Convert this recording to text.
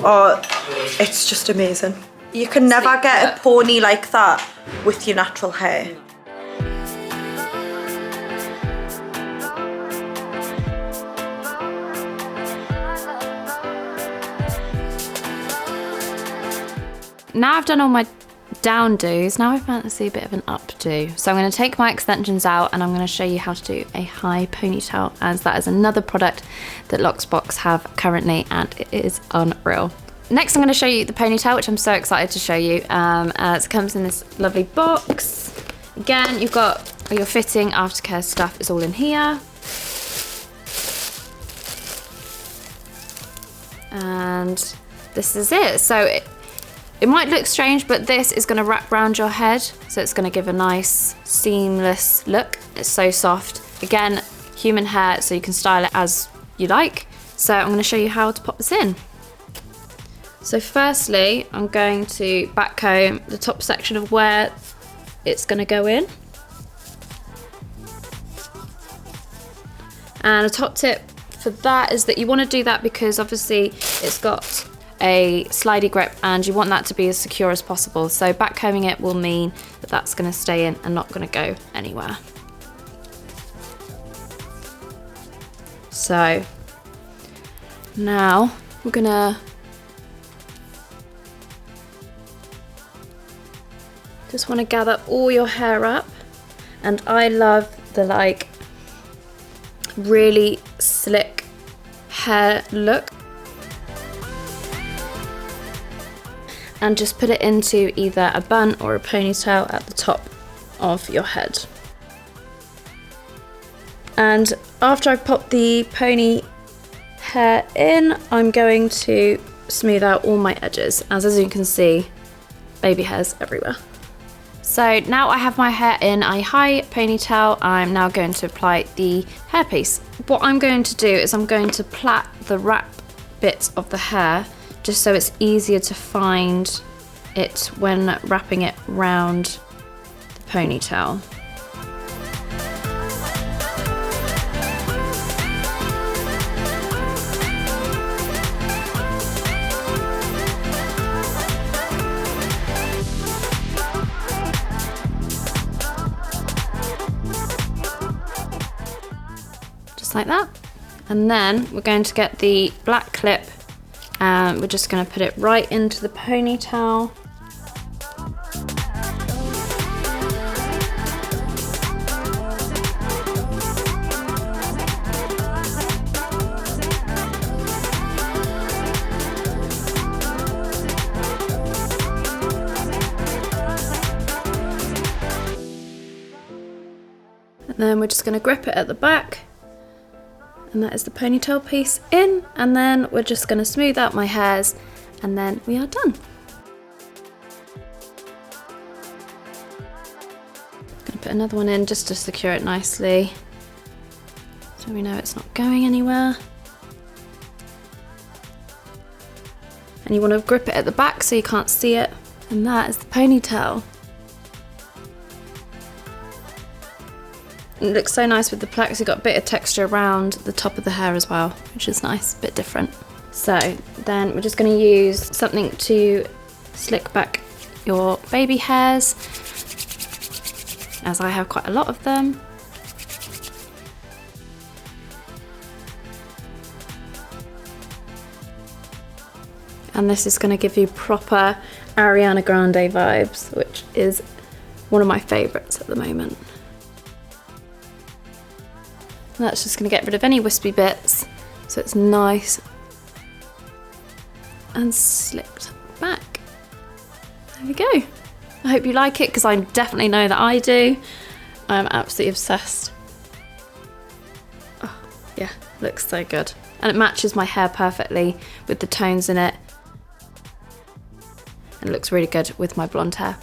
Oh, it's just amazing. You can never get a pony like that with your natural hair. Now I've done all my down do's, now I fancy a bit of an updo. So I'm going to take my extensions out and I'm going to show you how to do a high ponytail, as that is another product that Loxbox have currently and it is unreal. Next I'm going to show you the ponytail, which I'm so excited to show you. It comes in this lovely box. Again, you've got your fitting aftercare stuff, it's all in here. And this is it. So it might look strange, but this is going to wrap around your head, so it's going to give a nice seamless look. It's so soft. Again, human hair, so you can style it as you like. So I'm going to show you how to pop this in. So firstly, I'm going to back comb the top section of where it's going to go in. And a top tip for that is that you want to do that because obviously it's got a slidey grip and you want that to be as secure as possible. So back combing it will mean that that's going to stay in and not going to go anywhere. So now we're gonna just want to gather all your hair up, and I love the like really slick hair look. And just put it into either a bun or a ponytail at the top of your head. And after I've popped the pony hair in, I'm going to smooth out all my edges, as you can see, baby hairs everywhere. So now I have my hair in a high ponytail, I'm now going to apply the hairpiece. What I'm going to do is I'm going to plait the wrap bits of the hair just so it's easier to find it when wrapping it round the ponytail. Just like that. And then we're going to get the black clip and we're just going to put it right into the ponytail. And then we're just going to grip it at the back. And that is the ponytail piece in, and then we're just going to smooth out my hairs and then we are done. Going to put another one in just to secure it nicely so we know it's not going anywhere. And you want to grip it at the back so you can't see it, and that is the ponytail. It looks so nice with the plaits. You've got a bit of texture around the top of the hair as well, which is nice, a bit different. So then we're just going to use something to slick back your baby hairs, as I have quite a lot of them. And this is going to give you proper Ariana Grande vibes, which is one of my favourites at the moment. That's just going to get rid of any wispy bits, so it's nice and slicked back. There we go. I hope you like it, because I definitely know that I do. I'm absolutely obsessed. Oh, yeah, looks so good. And it matches my hair perfectly with the tones in it. And it looks really good with my blonde hair.